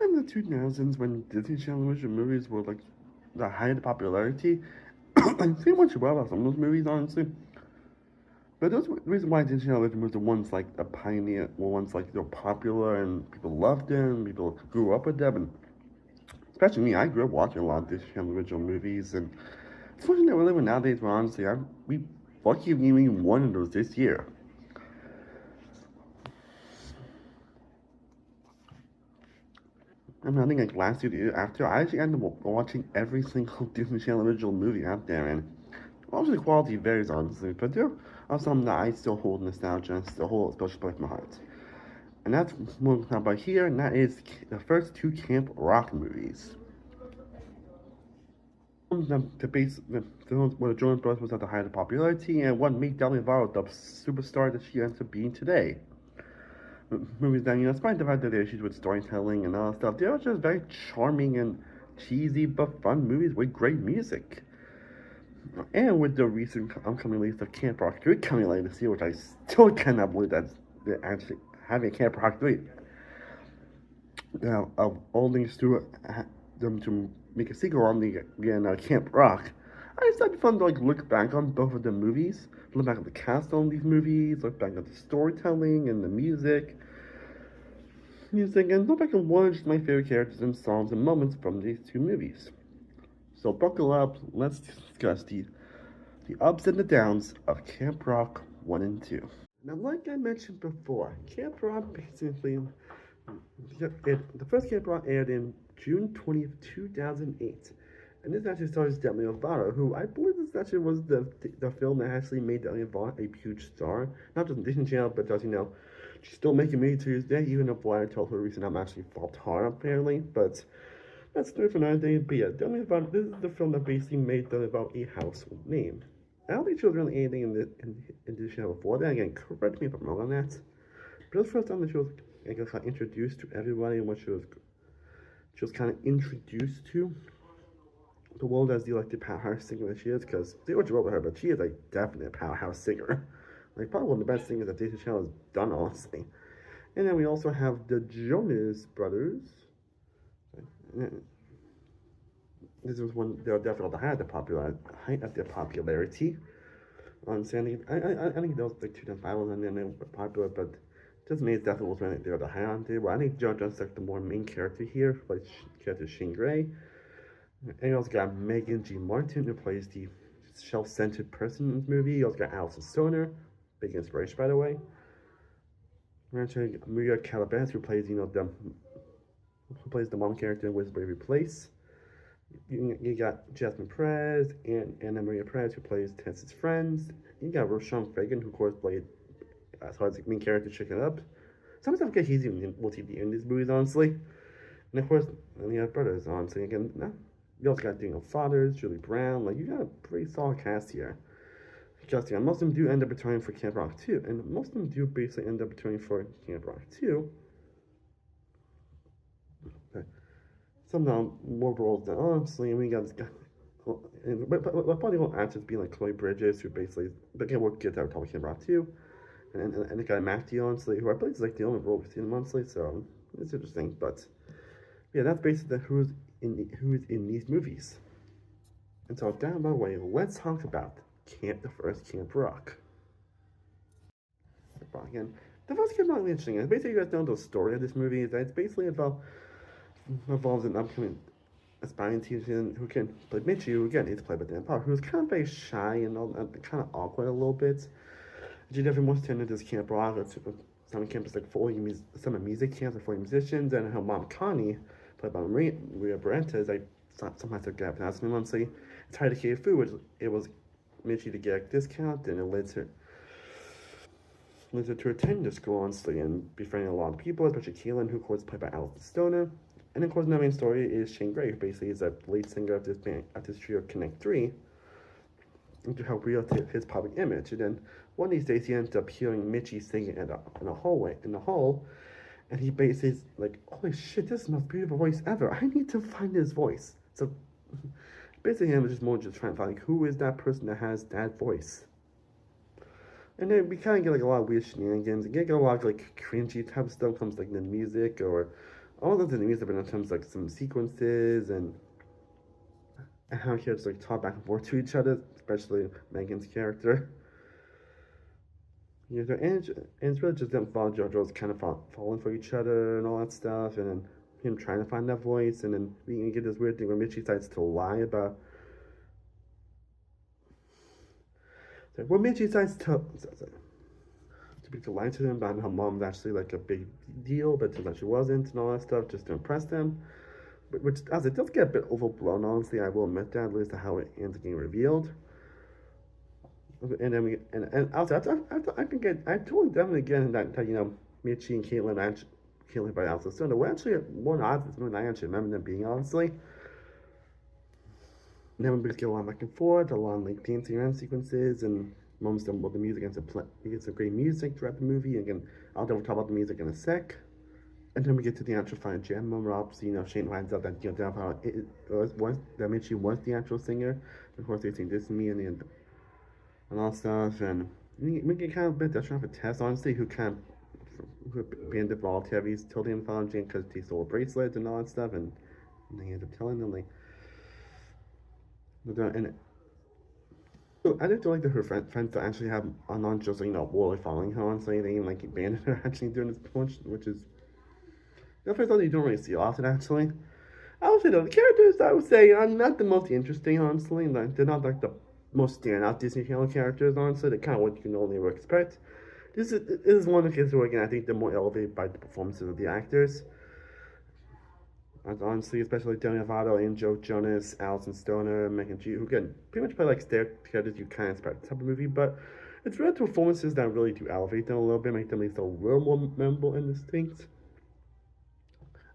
in the 2000s when Disney Channel animation movies were like the height of popularity. I say much about some of those movies, honestly. But those the reason why Disney Channel movies were the ones like a pioneer, were ones like they're popular and people loved them, people grew up with them, and especially me, I grew up watching a lot of Disney Channel original movies, and it's fortunate we're living nowadays where honestly, we lucky if we even one of those this year. I mean, I think like last year, the year after, I actually ended up watching every single Disney Channel original movie out there, and obviously the quality varies honestly, but there are some that I still hold nostalgia and still hold a special place in my heart. And that's what we're talking about here, and that is the first two Camp Rock movies. The base, the films where Jonas Brothers was at the height of popularity, and what made Demi Lovato the superstar that she ends up being today. Movies that, despite the fact that there are issues with storytelling and all that stuff, they are just very charming and cheesy but fun movies with great music. And with the recent upcoming release of Camp Rock 3 coming later this year, which I still cannot believe that they're actually having Camp Rock 3. Now, of all things to them to make a sequel on the Camp Rock, I just thought it'd be fun to look back on both of the movies, look back at the cast on these movies, look back at the storytelling and the music, and look back at one of my favorite characters and songs and moments from these two movies. So buckle up, let's discuss the ups and the downs of Camp Rock 1 and 2. Now, like I mentioned before, Camp Rock basically, the first Camp Rock aired in June 20th, 2008. And this actually stars Demi Lovato, who I believe this actually was the film that actually made Demi Lovato a huge star. Not just in Disney Channel, but as she's still making movies to this day, even if I told her recent album actually flopped hard, apparently. But that's story for another day. But yeah, Demi Lovato, this is the film that basically made Demi Lovato a household name. I don't think she was really anything in Disney Channel before that. Again, correct me if I'm wrong on that. But it was the first time that she was kind of introduced to everybody and what she was kind of introduced to the world as the elected powerhouse singer that she is, because they were wrong with her, but she is a definite powerhouse singer. Like, probably one of the best singers that Disney Channel has done, honestly. And then we also have the Jonas Brothers. This was when they were definitely had the height of their popularity. Honestly, I think those like 2005 and then they were popular, but just me, definitely was when they were the high on table. I think Jonas like the more main character here, like character Shane Gray. And you also got Megan G. Martin, who plays the self-centered person in this movie. You also got Alison Stoner, big inspiration, by the way. Maria Calabas, who plays, who plays the mom character in Wizard's Waverly Place. You got Jasmine Perez and Anna Maria Perez, who plays Tess's friends. You got Roshan Fagan, who of course played as far as the main character, Chicken Up. Sometimes I forget he's even in multi in these movies, honestly. And of course, and you have brothers, honestly. Again, you also got Daniel Fathers, Julie Brown. Like, you got a pretty solid cast here. Just, yeah, most of them do end up returning for Camp Rock 2, and most of them do basically end up returning for Camp Rock 2. Some of them more roles than honestly, we got this guy. But probably won't actors being like Chloe Bridges, who basically, but again, we'll get that with Camp Rock 2. And the guy Matthew, honestly, who I believe is like the only role we've seen him, honestly, so it's interesting. But yeah, that's basically who's in these movies. And so down by the way, let's talk about the first Camp Rock. Again, the first Camp Rock is interesting. And basically, you guys know the story of this movie is that it's basically involves an upcoming aspiring teen who can play Mitchie, who again is played by Dan Park, who's kind of very shy and kind of awkward a little bit. She definitely wants to enter this Camp Rock, or some camps like some music camps are for musicians, and her mom Connie, played by Maria Barentes, I sometimes forget pronouncing her monthly, tried to cater food, which it was Mitchie to get a discount, and it led her to attend the school, honestly, and befriending a lot of people, especially Keelan, who of course is played by Alison Stoner. And of course, the main story is Shane Gray, who basically is a lead singer of this band, of this trio, Connect 3, to help rehabilitate his public image. And then one of these days, he ends up hearing Mitchie singing in the hall, and he basically is like, holy shit, this is the most beautiful voice ever. I need to find his voice. So basically, him is just more just trying to find like, who is that person that has that voice. And then we kind of get like a lot of weird shenanigans. And get a lot of like cringy type of stuff comes like the music or all of the music, but in terms of like some sequences and how kids like talk back and forth to each other, especially Megan's character. You know, and it's really just them following JoJo's kind of falling for each other and all that stuff, and then him trying to find that voice, and then we get this weird thing where Mitchie decides to lie about. Well, Mitchie decides to lie to them about how mom's actually like a big deal, but turns out she wasn't, and all that stuff just to impress them. But which, as it does get a bit overblown, honestly, I will admit that, at least to how it ends up getting revealed. And then and also I can get I totally definitely get that you know Michi and Caitlin by also so we're actually more odds than I actually remember them being honestly. And then we get a lot back and forth, a lot of like dancing around sequences and moments done with the music and we get some great music throughout the movie. Again, I'll talk about the music in a sec. And then we get to the actual final jam moment. Obviously, you know, Shane finds out that you know how it was that Michi was the actual singer. Of course, they sing "This is Me" and all stuff, and we get kind of a bit desperate for Tess, honestly, who being involved heavy till the anthology because they stole a bracelet and all that stuff, and they end up telling them like, and so I didn't feel like that her friends to actually have not just you know really following her, honestly, they even like abandoned her actually during this point, which is the first thing you don't really see often actually. I would say though, the characters I would say are not the most interesting, honestly. Like they're not like the most standout Disney Channel characters, honestly. They're kind of what you can only ever expect. This is one of the cases where again I think they're more elevated by the performances of the actors. And honestly, especially Demi Lovato and Joe Jonas, Alison Stoner, Megan G, who can pretty much play like characters you kind of expect type of movie, but it's really the performances that really do elevate them a little bit, make them at least a little more memorable and distinct.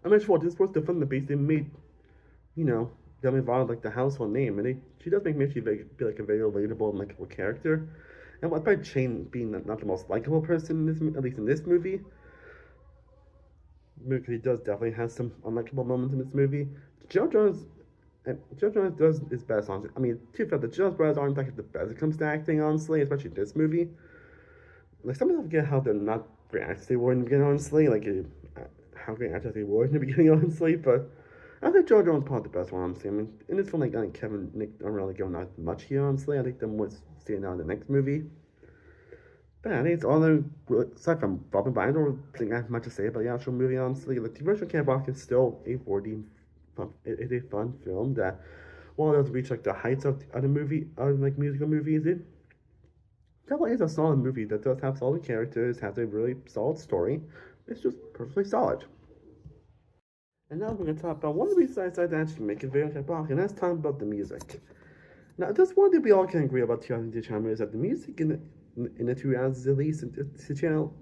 I mentioned what this was the film that basically made, you know, Demi Lovato like the household name, and she does make Mitchie be like a very relatable and likable character. And what by Shane being not the most likable person in this, at least in this movie, because he does definitely have some unlikable moments in this movie. Joe Jonas, Joe Jonas does his best on. I mean, too bad the Jonas brothers aren't like the best when it comes to acting, honestly, especially this movie. Like some people forget how they're not great actors they were in the beginning, honestly. Like how great actors they were in the beginning, honestly. But I think Joe Jonas is probably the best one, honestly. I mean, in this film, like I think Kevin Nick don't really go out much here, honestly. I think them was staying out in the next movie. But I think it's all the aside from Robin, but I don't think I have much to say about the actual movie, honestly. Like the original Camp Rock is still a 4D it's a fun film that while it doesn't reach like the heights of other like musical movies, it definitely is a solid movie that does have solid characters, has a really solid story. It's just perfectly solid. And now we're going to talk about one of the reasons I decided to actually make a video on Camp Rock, and that's talking about the music. Now, just one thing we all can agree about 2000 Channel is that the music in the 2000s, at least, in the channel,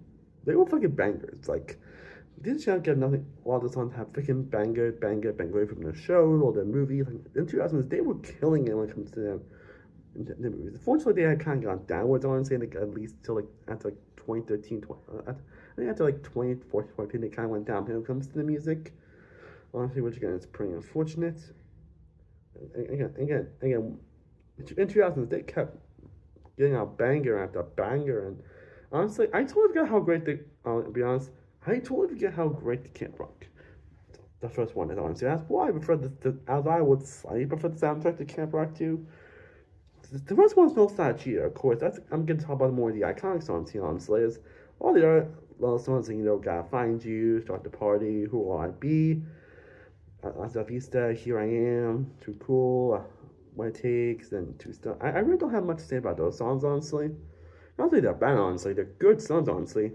they were fucking bangers. Like, Disney Channel get nothing. A lot of the songs have freaking banger from their shows or their movies. Like, in the 2000s, they were killing it when it comes to them. The movies. Fortunately, they had kind of gone downwards, I want to say, like, at least till like after like 2013, I think after like 2014, 2015, they kind of went down when it comes to the music. Honestly, which again is pretty unfortunate. Again, in 2000s, they kept getting out banger after banger, and honestly, I totally forgot how great they. To be honest, I totally forget how great the Camp Rock, the first one is. Honestly, that's why I prefer as I would slightly prefer the soundtrack to Camp Rock 2. The first one's nostalgia, of course. I'm gonna talk about more of the iconic songs here. Honestly, is all the other little songs, you know, "Gotta Find You," "Start the Party," "Who Will I Be," "Hasta Vista," "Here I Am," "Too Cool," "What It Takes," and "Too Stuff. I really don't have much to say about those songs, honestly. Not say they're bad, honestly. They're good songs, honestly.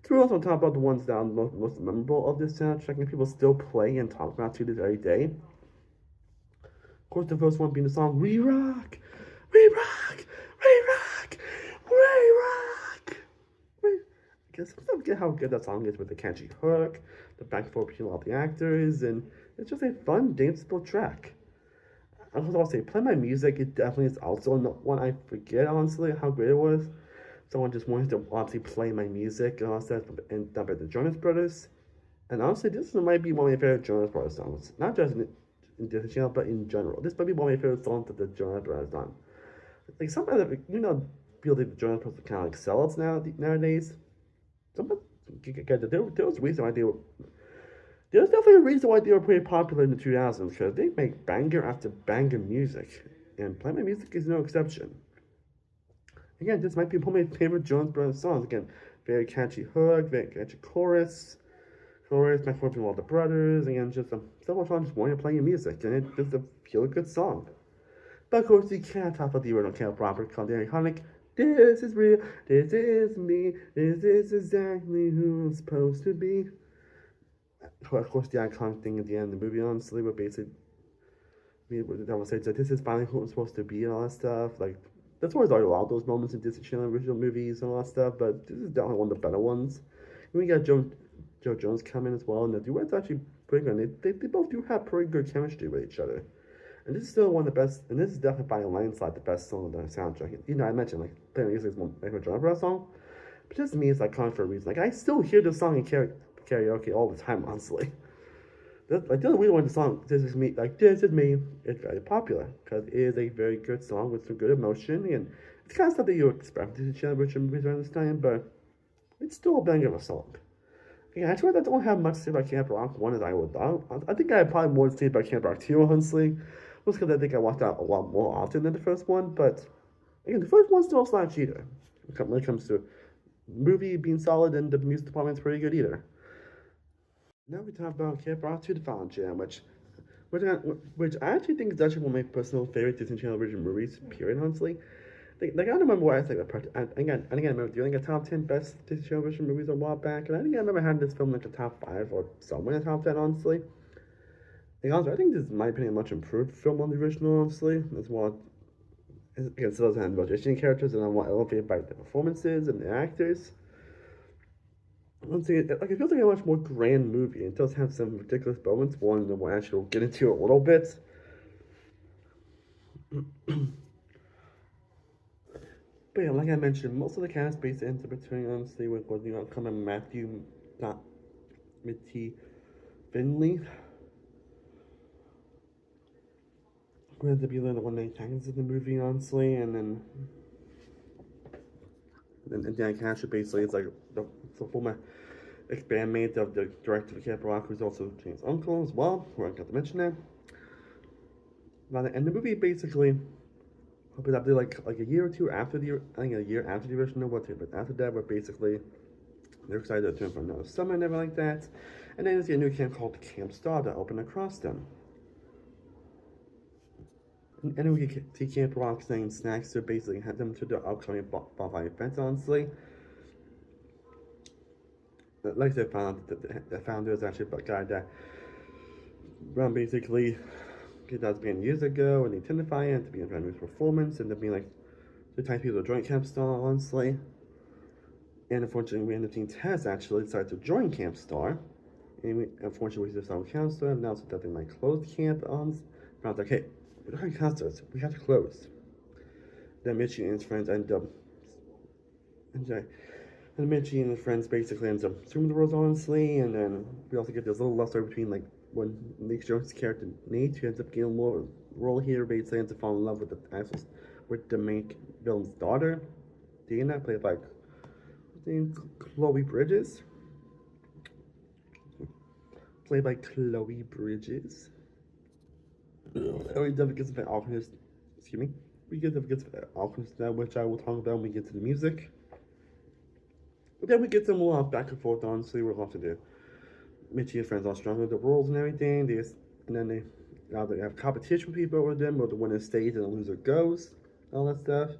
To also talk about the ones that are most memorable of this soundtrack and people still play and talk about to this very day. Of course, the first one being the song "We Rock, We Rock, We Rock, We Rock." I guess I forget how good that song is with the catchy hook, the back and forth between all the actors, and it's just a fun, danceable track. I also say, play my music. It definitely is also one I forget, honestly, how great it was. Someone just wanted to obviously play my music, and done by the Jonas Brothers. And honestly, this might be one of my favorite Jonas Brothers songs. Not just in Disney Channel, but in general. This might be one of my favorite songs that the Jonas Brothers done. Like some other, you know, people think the Jonas Brothers are kind of like sellouts nowadays. Some there was reason why they were. There's definitely a reason why they were pretty popular in the 2000s, because they make banger after banger music, and Planet Music is no exception. Again, this might be one of my favorite Jonas Brothers songs. Again, very catchy hook, very catchy chorus, my favorite from all the brothers. Again, just so much fun just wanting to play your music, and it's just a feel good song. But of course, you can't talk about the original Camp Rock called the iconic "This is real, this is me, this is exactly who I'm supposed to be." Of course, the iconic thing at the end of the movie, honestly, where basically that was said that this is finally who I'm supposed to be and all that stuff. Like, that's always like a lot of those moments in Disney Channel original movies and all that stuff, but this is definitely one of the better ones. And we got Joe Jones come in as well, and the duet's actually pretty good. They both do have pretty good chemistry with each other. And this is still one of the best, and this is definitely by a landslide the best song on the soundtrack. You know, I mentioned, like, Planet Music is my favorite genre song, but just to me, it's iconic for a reason. Like, I still hear this song in karaoke all the time, honestly. Like, the other reason why the song "This Is Me," like "This Is Me," is very popular because it is a very good song with some good emotion, and it's kind of stuff that you expect to see Richard movies around this time, but it's still a banger of a song. Yeah, I swear I don't have much to say about Camp Rock 1 as I would. I think I have probably more to say about Camp Rock 2, honestly. Just because I think I watched that a lot more often than the first one, but again, the first one's still not cheater when it comes to movie being solid, and the music department's pretty good either. Now we talk about Camp Rock 2 The Fallen Jam, which which I actually think is actually one of my personal favorite Disney Channel original movies, period, honestly. Like I don't remember why I said that. I remember doing a top 10 best Disney Channel original movies a while back, and I think I remember having this film like a top 5 or somewhere in the top 10, honestly. Like, honestly, I think this is, in my opinion, a much improved film on the original, honestly. It's more, it still doesn't have about Disney characters, and I'm more elevated by the performances and the actors. Once again, like, it feels like a much more grand movie. It does have some ridiculous moments, one that we'll actually get into a little bit. But yeah, like I mentioned, most of the cast base ends up between, honestly, with what you know, coming Matthew Mitty Finley. Who ends up being the one of the antagonists in the movie, honestly, and then Dan Casher basically is like the former bandmate of the director of Camp Rock, who's also James' uncle as well, who I got to mention that. And the movie basically opens up like a year or two after I think a year after the original, but after that, we're basically they're excited to return from another summer and everything like that. And then there's a new camp called Camp Star that opened across them. And then we can see Camp Rock saying snacks to basically head them to the upcoming bonfire event, honestly. Like I found the founder is actually a guy that basically did that band years ago, and they identify it to be a brand new performance, and to be like the type of people to join Camp Star, honestly. And unfortunately, we ended up seeing Tess actually decided to join Camp Star. And unfortunately, we just saw Camp Star announced that they might close the camp. And I was like, hey, we're not concerts, we have to close. Then Mitchie and his friends end up. And Mitchie and his friends basically ends up assuming the roles, honestly. And then we also get this little love story between like when Nick Jones' character Nate, who ends up getting a more role here, basically ends up falling in love with the main villain's daughter, Dana, played by Chloe Bridges. Played by Chloe Bridges. And we definitely get some Alchemist. Excuse me. We get definitely get some Alchemist now, which I will talk about when we get to the music. But then we get some more back and forth, honestly. We're off to do. Mitchie and friends are stronger the rules and everything. And then they have competition with people over them, where the winner stays and the loser goes, all that stuff.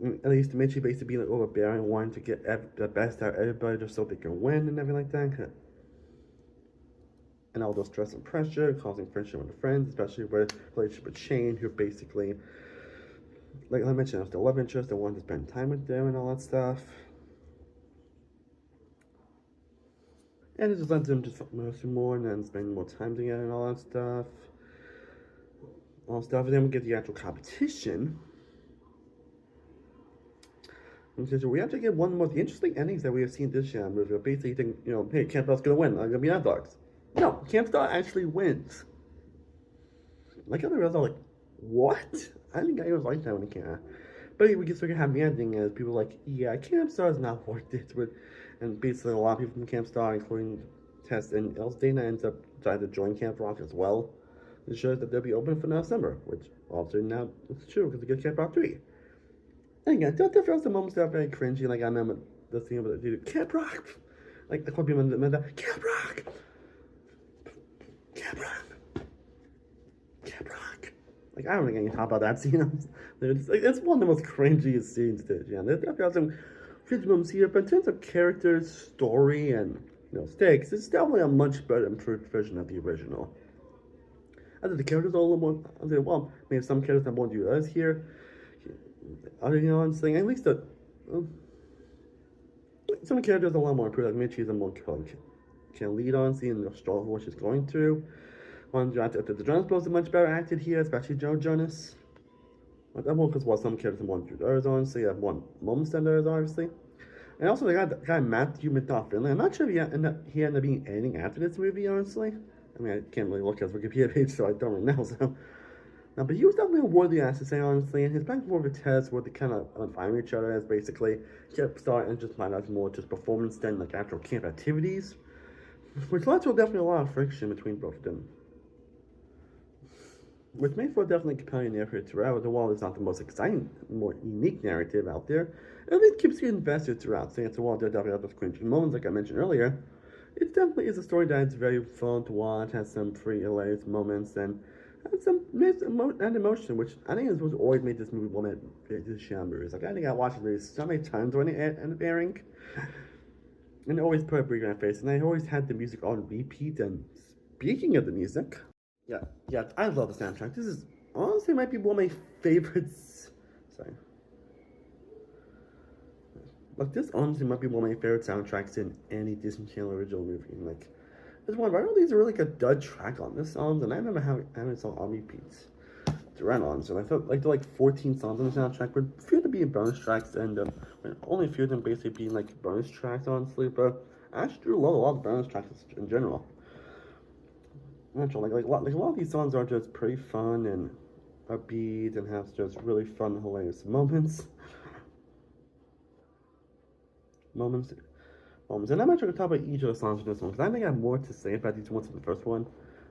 And at least Mitchie basically being like overbearing, wanting to get the best out of everybody just so they can win and everything like that. And all those stress and pressure, causing friendship with friends, especially with relationship with Shane, who basically, like I mentioned, was the love interest, the one to spend time with them and all that stuff. And it just lets them just mercy more and then spend more time together and all that stuff. And then we get the actual competition. And so we have to get one more the interesting endings that we have seen this year. Movie. Basically, think, hey, Camp Star's gonna win. I'm gonna be underdogs. No, Camp Star actually wins. Like other ones, I'm like, what? I think I was like that when it came out. But we get such a happy ending as people like, yeah, Camp Star is not worth it. And basically, a lot of people from Camp Star, including test, and else Dana ends up deciding to join Camp Rock as well. It shows that they'll be open for December, which also now it's true because we get Camp Rock 3. And again, there are some moments that are very cringy, like I remember the scene with the dude, Camp Rock! Like, the couple people in the Camp Rock! Camp Rock! Camp Rock! Like, I don't think I can talk about that scene. It's one of the most cringiest scenes, yeah. There are some cringy moments here, but in terms of characters, story, and stakes, it's definitely a much better improved version of the original. I think the characters are a little more. I say, well, maybe some characters have more to do as here. I'm saying at least some characters are a lot more improved. Like Mitchie's a more can lead on, seeing the struggle what she's going through. The Jonas Bros are much better acted here, especially Joe Jonas. That one because some characters have more to do theirs, honestly. Have more moments than theirs, obviously. And also, the guy Matthew Finley. I'm not sure if he ended up being anything after this movie, honestly. I mean, I can't really look at his Wikipedia page, so I don't right now. So, no, but he was definitely a worthy ass to say, honestly. And his back and forth with Tess, where they kind of find each other as basically kept starting and just find out more just performance than like actual camp activities, which led to definitely a lot of friction between both of them. Which made for a definitely compelling narrative throughout. The while it's not the most exciting, more unique narrative out there, at least keeps you invested throughout. So it's a while there definitely have those cringy moments, like I mentioned earlier. It definitely is a story that's very fun to watch, has some pretty hilarious moments, and has some and emotion, which I think is what always made this movie one of the movies. Like, I think I watched this movie so many times when it ended up airing, and it always put a big on my face, and I always had the music on repeat. And speaking of the music, yeah, I love the soundtrack. This is honestly might be one of my favorites. Sorry. Like, this honestly might be one of my favorite soundtracks in any Disney Channel original movie. Like, there's one, but I don't think there's really like a dud track on this song, and I remember having a song on repeats to run on. So I felt like there were like 14 songs on the soundtrack, with a few to be bonus tracks, and only a few of them basically being like bonus tracks, honestly. But I actually do love a lot of bonus tracks in general. Like a lot of these songs are just pretty fun and upbeat and have just really fun, hilarious moments. And I'm actually going to talk about each of the songs in this one, because I think I have more to say about these ones than the first one.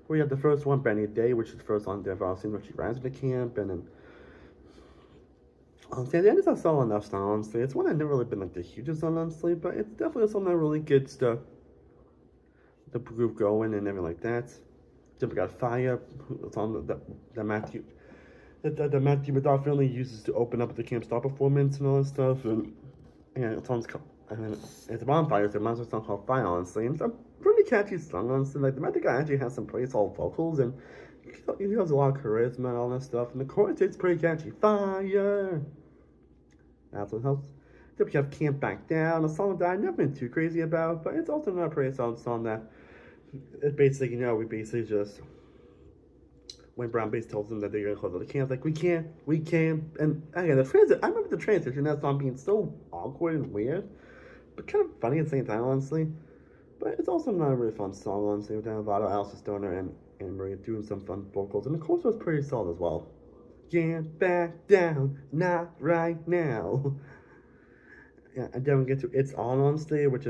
We have the first one, Brand New Day, which is the first song there for scene where she rides to the camp, and then honestly, at the end it's a solid enough song, honestly. It's one I've never really been like the hugest on, honestly, but it's definitely a song that really gets the groove going and everything like that. Then we got Fire, a song that Matthew Finley uses to open up the Camp Star performance and all that stuff, and the song's called. And it's a bonfire, so it's a song called Fire, honestly. And it's a pretty catchy song, honestly. Like, the Magic guy actually has some pretty solid vocals, and he has a lot of charisma and all that stuff. And the chorus, it's pretty catchy. Fire! That's what helps. Then we have Can't Back Down, a song that I've never been too crazy about, but it's also not a pretty solid song that it basically, we basically just, when Brown Bass tells them that they're going to close the camp, like, we can't. And again, I remember the transition of that song being so awkward and weird, but kind of funny at the same time, honestly. But it's also not a really fun song, honestly, with Alvaro, Alice Stoner, and Maria doing some fun vocals. And the chorus was pretty solid as well. Can't back down, not right now. Yeah, and then we get to It's On, honestly, which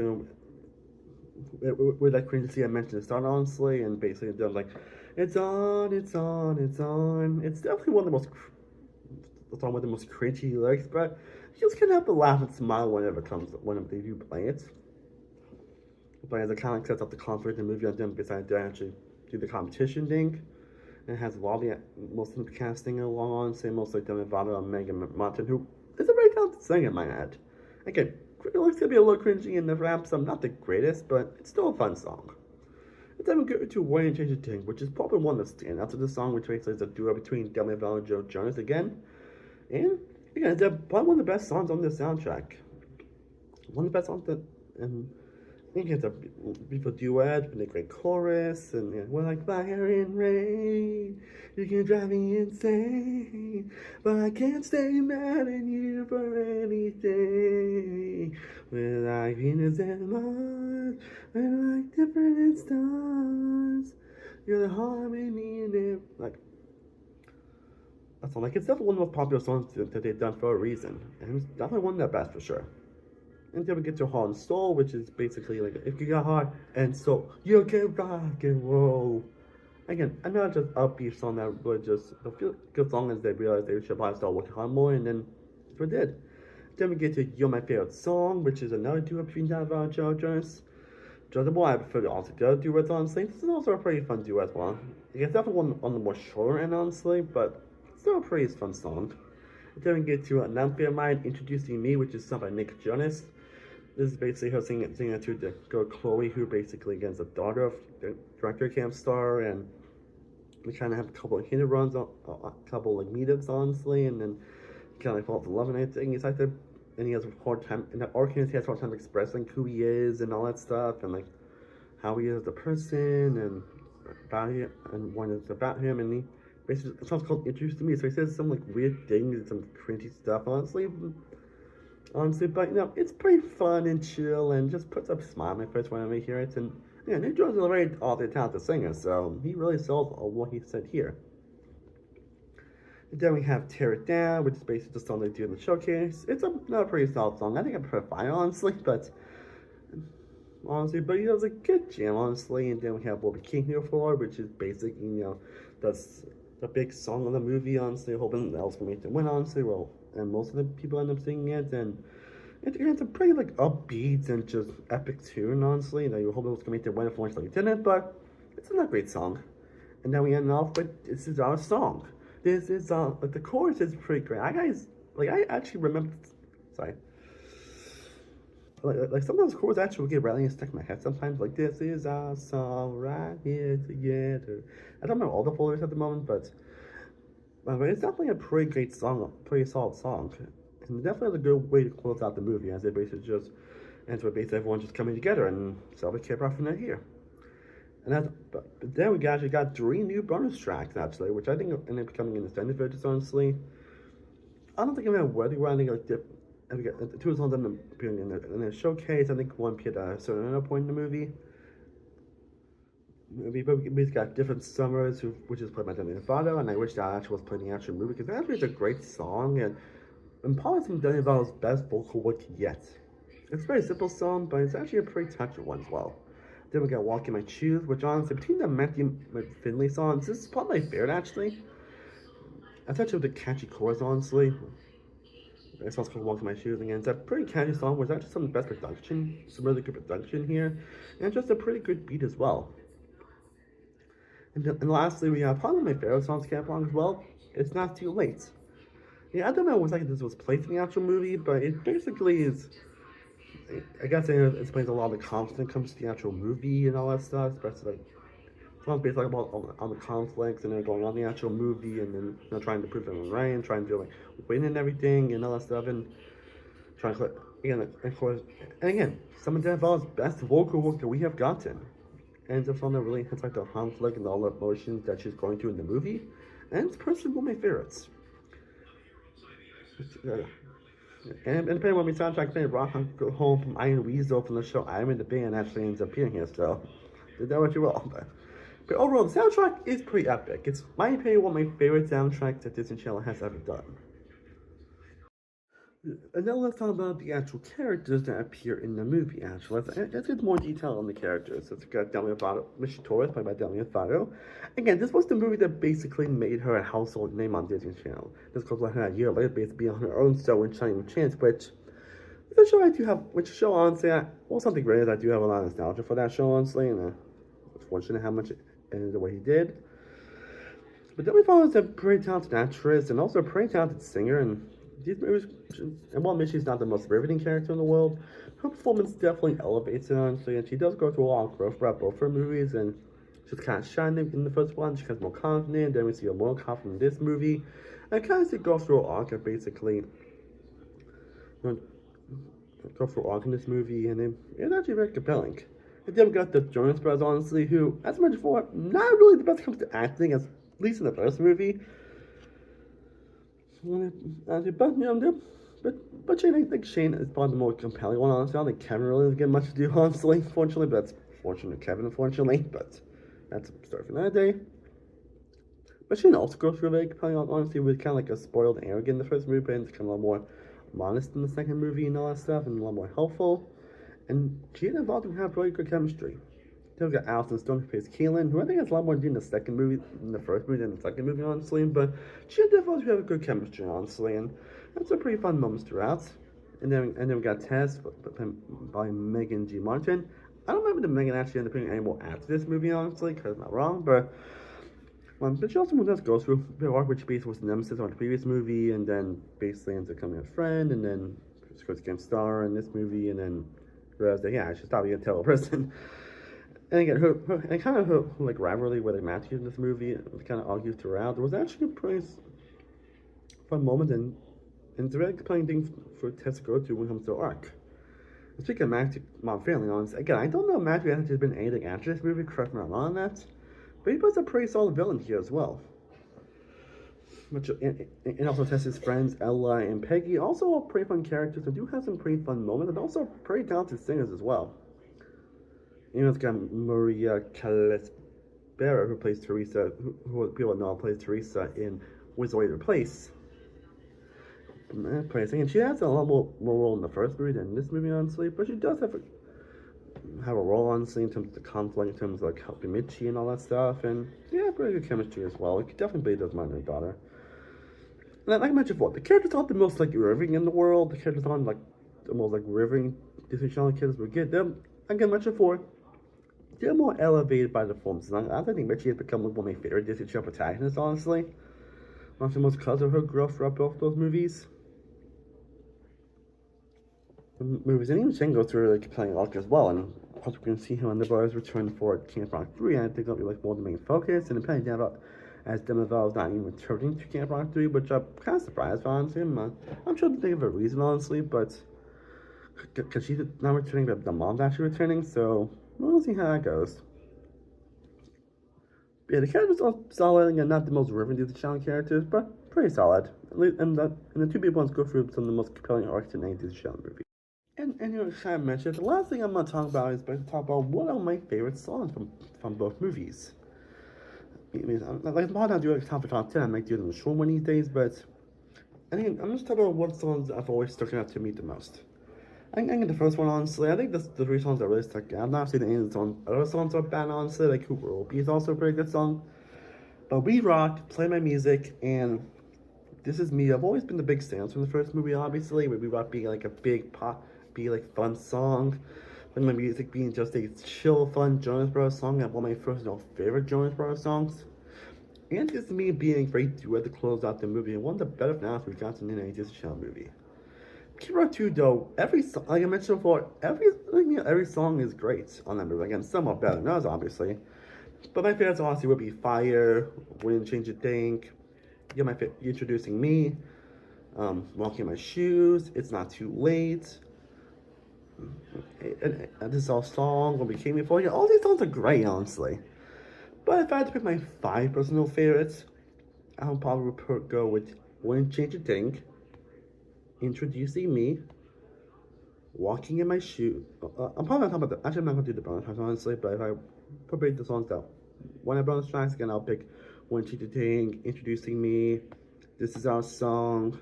with that cringe scene I mentioned at the start, honestly, and basically they're like, it's on, it's on, it's on. It's definitely one of the song with the most cringy lyrics, but you just can't help but laugh and smile whenever they do play it. But as it kind of sets up the conflict in the movie, on them decided to actually do the competition thing. And it has a lot of most of the casting along, say mostly Demi Lovato and Megan Martin, who is a very talented singer, might add. Again, it looks to be a little cringy in the raps. I'm not the greatest, but it's still a fun song. And then we go to Way and Change the Thing, which is probably one of the standouts of the song, which basically is a duo between Demi Lovato and Joe Jonas again. And again, it's probably one of the best songs on this soundtrack. One of the best songs that, and I think it's a beautiful duet with a great chorus, and we're like fire and rain. You can drive me insane, but I can't stay mad at you for anything. We're like Venus and Mars, we're like different stars. You're the harmony in it. Like, that's all. Like, it's definitely one of the most popular songs that they've done for a reason, and it's definitely one of their best for sure. And then we get to Heart and Soul, which is basically like, if you got heart and soul, you can rock and roll. Again, another just upbeat song that really just a few good song as they realized they should probably start working on more, and then we did. Then we get to You're My Favorite Song, which is another duet between Daniel and Joe Jonas. Just more I prefer also the other duets, honestly. This is also a pretty fun duet one. It's definitely one on the more shorter end, honestly, but still a pretty fun song. Then we get to An Unfair Mind, Introducing Me, which is sung by Nick Jonas. This is basically her singing to the girl Chloe, who basically again is the daughter of the director Camp Star, and we kind of have a couple of hit runs, a couple like meetups, honestly, and then kind of falls in love and everything. He's like and he has a hard time in the arc. He has a hard time expressing who he is and all that stuff, and like how he is as a person and about him and what it's about him. And he basically it's called Introduced to Me. So he says some like weird things and some cringy stuff, honestly. But you know, it's pretty fun and chill and just puts up a smile on my face whenever I hear it. And yeah, Nick Jonas is a very talented singer, so he really sells what he said here. And then we have Tear It Down, which is basically the song they do in the showcase. It's not a pretty solid song. I think I prefer Fire, honestly, but he does a good jam, honestly. And then we have What We Came Here For, which is basically, you know, that's the big song of the movie, honestly. Hoping that else can make it win, honestly. Well, and most of the people end up singing it, and it's a pretty like upbeat and just epic tune, honestly. That you hope it was gonna make it win, unfortunately it didn't, but it's not a great song. And then we end off with This Is Our Song. This is like the chorus is pretty great. I actually remember. Sorry. Like sometimes chords actually will get really stuck in my head. Sometimes like this is our song right here together. I don't remember all the full lyrics at the moment, but it's definitely a pretty great song, a pretty solid song, and definitely a good way to close out the movie, as it basically just ends with basically everyone just coming together and celebrate K-pop from that year. And but then we actually got 3 new bonus tracks, actually, which I think ended up coming in the standard versions, honestly. I don't think I'm going to worry about it. I think 2 songs appearing in the showcase. I think one appeared at a certain point in the movie. We've got Different Summers, which is played by Demi Lovato, and I wish that actually was played in the actual movie, because that actually is a great song, and probably some of Demi Lovato's best vocal work yet. It's a very simple song, but it's actually a pretty touching one as well. Then we got Walk in My Shoes, which honestly, between the Matthew McFinley songs, this is probably my favorite, actually. I thought it was a catchy chorus, honestly. This song's called Walk in My Shoes again. It's a pretty catchy song with actually some of the best production, some really good production here, and just a pretty good beat as well. And lastly, we have probably my favorite song to Camp Rock as well. It's Not Too Late. Yeah, I don't know exactly this was placed in the actual movie, but it basically is. I guess it explains a lot of the conflict that comes to the actual movie and all that stuff, especially like it's basically about on the conflicts and then going on the actual movie, and then trying to prove them right and trying to like win and everything and all that stuff, and trying to again, of course, and again, some of Demi Lovato's best vocal work that we have gotten. And it's a song that really hits like the conflict and all the emotions that she's going through in the movie. And it's personally one of my favorites. And depending on my soundtrack, playing Rock Go Home from Iron Weasel from the show Iron in the Band actually ends up appearing here, so did that what you will. But overall, the soundtrack is pretty epic. It's, my opinion, one of my favorite soundtracks that Disney Channel has ever done. And now let's talk about the actual characters that appear in the movie, actually. Let's get more detail on the characters. Let's get Demi Lovato, Mishy Torres, played by Demi Lovato. Again, this was the movie that basically made her a household name on Disney Channel. This goes like a year later, basically on her own show in Shining Chance, which the show I do have, honestly, something great is I do have a lot of nostalgia for that show, honestly, and I was fortunate how much it ended the way he did. But Demi Lovato is a pretty talented actress and also a pretty talented singer, and these movies, and while Mishy's not the most riveting character in the world, her performance definitely elevates it, honestly, and she does go through a lot of growth throughout both her movies, and she's kind of shining in the first one, she becomes more confident, then we see her more confident in this movie, and kind of see go through her arc, basically, go through arc in this movie, and it's actually very compelling. And then we got the Jonas Brothers, honestly, who, as I mentioned before, not really the best when it comes to acting, at least in the first movie. But Shane, I think Shane is probably the more compelling one, honestly. I don't think Kevin really doesn't get much to do, honestly, fortunately, but that's fortunate Kevin, unfortunately, but that's a story for another day. But Shane also goes through a very compelling, honestly, with kind of like a spoiled arrogant in the first movie, and it's kind of a lot more modest in the second movie and all that stuff, and a lot more helpful. And she and Evolve have really good chemistry. Then we've got Alison Stone who plays Kaylin, who I think has a lot more to do in the second movie, in the first movie than the second movie, honestly. But she and Evolve have a good chemistry, honestly, and that's a pretty fun moments throughout. And then we got Tess by Megan G. Martin. I don't remember the Megan actually ended up being able after this movie, honestly, because I'm not wrong, but she also does go through a bit of arc, which basically was the nemesis on the previous movie, and then basically ends up becoming a friend, and then she goes against Star in this movie, and then realized that, yeah, she's probably a terrible person. And again, her like rivalry with like Matthew in this movie, it kind of argues throughout. There was actually a pretty fun moment, and it's a really compelling thing for Tess to go through when it comes to arc. And speaking of Matthew, I'm fairly honest, again, I don't know if Matthew has just been anything after this movie, correct me if I'm wrong on that, but he was a pretty solid villain here as well. And also Tess's friends, Ella and Peggy, also all pretty fun characters and do have some pretty fun moments, and also pretty talented singers as well. You know, it's got Maria Calespera, who plays Teresa, who people know plays Teresa in Wizard Place. And she has a lot more role in the first movie than this movie, honestly, but she does have a role, honestly, in terms of the conflict, in terms of like helping Mitchie and all that stuff, and yeah, pretty good chemistry as well. Like, definitely does mind her daughter. And like I mentioned before, the characters aren't the most like riveting in the world. The characters aren't like the most like riveting Disney Channel kids would get them. Like I mentioned before, they're more elevated by the films. And I think Mitchie has become one of my favorite Disney Channel protagonists, honestly. Not the most because of her growth throughout both those movies. And even Shane goes through like playing arc as well, and also we can see him on the Brothers return for Camp Rock 3, and I think that'll be like more the main focus, and depending on as Demerval is not even returning to Camp Rock 3, which I'm kind of surprised by, honestly. I'm sure to think of a reason, honestly, but because she's not returning, but the mom's actually returning, so we'll see how that goes. But yeah, the characters are solid, and not the most riveting Disney Channel characters, but pretty solid. And the two big ones go through some of the most compelling arcs in any Disney Channel movie. And you know, kind of mentioned, the last thing I'm going to talk about is to talk about what are my favorite songs from both movies. I mean, like, I'm not doing like top 10, I might do them short one these days, but I think I'm just talking about what songs I've always stuck out to me the most. I think the first one, honestly, I think the three songs that really stuck out. I'm not saying any of the other songs are bad, honestly, like Cooper Opie is also a pretty good song. But We Rock, Play My Music, and This Is Me, I've always been the big fans from the first movie, obviously, with We Rock being like a big pop, be like fun song, and my music being just a chill, fun Jonas Brothers song, and one of my first favorite Jonas Brothers songs. And just me being a great duet to close out the movie, and one of the better finales we've gotten in a Disney Channel movie. Camp Rock 2, though, every song, like I mentioned before, every song is great on that movie. Again, some are better than others, obviously. But my favorites honestly would be Fire, Wouldn't Change a Thing, yeah, my favorite, Introducing Me, Walking in My Shoes, It's Not Too Late, and This Is Our Song, When We Came Before. Yeah, all these songs are great, honestly. But if I had to pick my 5 personal favorites, I would probably go with Wouldn't Change a Thing, Introducing Me, Walking in My Shoes. I'm probably not talking about actually, I'm not going to do the bonus tracks, honestly, but if I put the songs out, one of the bonus tracks, again, I'll pick Wouldn't Change a Thing, Introducing Me, This Is Our Song,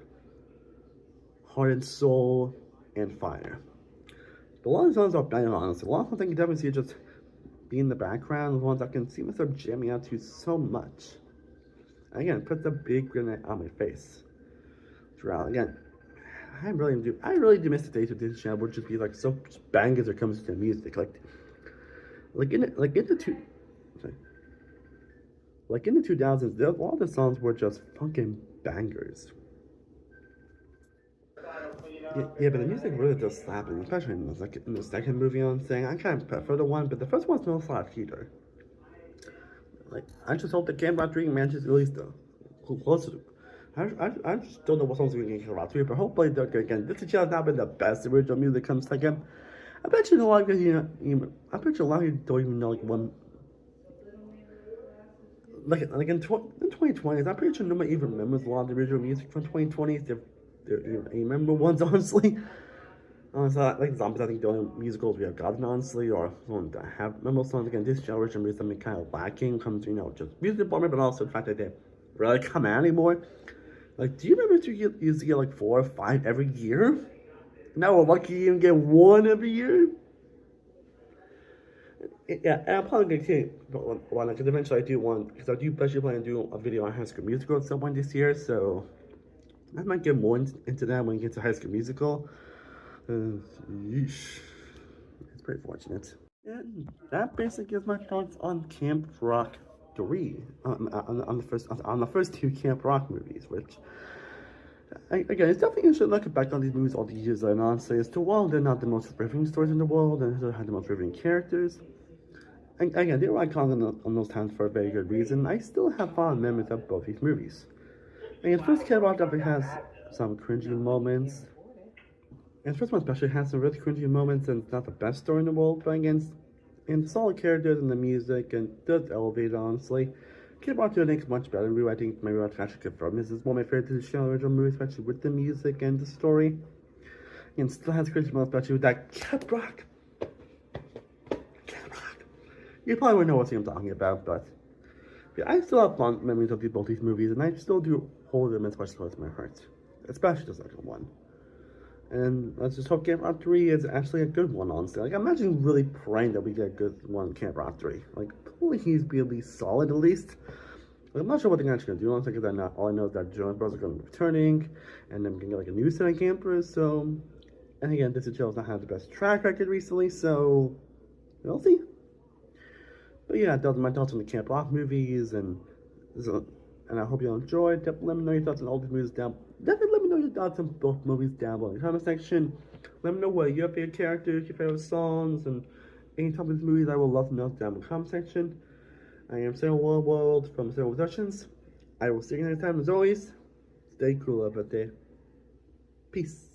Heart and Soul, and Fire. A lot of songs are banging, honestly. A lot of songs I can definitely see just be in the background. The ones I can see myself jamming out to so much. And again, it puts a big grin on my face throughout. Again, I really do miss the days of Disney Channel would just be like so bangers when it comes to music. Like in the 2000s, a lot of the songs were just fucking bangers. Yeah, but the music really does slap, especially in the second movie. I'm saying I kind of prefer the one, but the first one's no slap either. Like, I just hope the Camp Rock 3 manages at least close to. I just don't know what songs we're gonna get Camp Rock 3, but hopefully they're good again. This has not been the best original music comes second. I bet you a lot of you I bet you a lot of you don't even know like one. Like in 2020s, I'm pretty sure nobody even remembers a lot of the original music from 2020s. They're remember ones, honestly. Like Zombies, I think the only musicals we have gotten, honestly, or ones that have memorable songs. Again, this generation music something kind of lacking comes to, just music department, but also the fact that they rarely come out anymore. Like, do you remember you used to get like 4 or 5 every year? Now we're lucky you even get 1 every year. Yeah, and I'm probably gonna take one because eventually I do want, because I do especially plan to do a video on High School Musical at some point this year, so I might get more into that when we get to High School Musical. Yeesh. It's pretty fortunate. And that basically gives my thoughts on Camp Rock 3, on the first 2 Camp Rock movies, which again, it's definitely interesting looking back on these movies all these years, and honestly, as to while they're not the most riveting stories in the world, and they had the most riveting characters, and again, they were iconic on those times for a very good reason. I still have fond memories of both these movies. And first Camp Rock definitely has some cringy moments. And the first one especially has some really cringy moments, and it's not the best story in the world, but again, and solid characters and the music, and does elevate it, honestly. Camp Rock 2 I think is much better. I think my rewatch actually confirmed this is one of my favorite show original movies, especially with the music and the story. And still has crazy moments, especially with that Camp Rock. Camp Rock. You probably wouldn't know what I'm talking about, but yeah, I still have fond memories of both these movies, and I still do hold them as much close to my heart, especially the second one. And let's just hope Camp Rock 3 is actually a good one, honestly. Like, I'm actually really praying that we get a good one in Camp Rock 3. Like, please be at least solid, at least. Like, I'm not sure what they're actually going to do, honestly, because all I know is that Jonas Brothers are going to be returning, and then we're going to get, like, a new set of campers, so... And again, Disney Channel's not had the best track record recently, so... We'll see. But yeah, those are my thoughts on the Camp Rock movies, and I hope you all enjoyed. Definitely let me know your thoughts on all these movies down. Definitely let me know your thoughts on both movies down below in the comment section. Let me know what your favorite characters, your favorite songs, and any top of these movies. I would love to know down in the comment section. I am Sarah World from Sarah Productions. I will see you next time. As always, stay cool out there. Peace.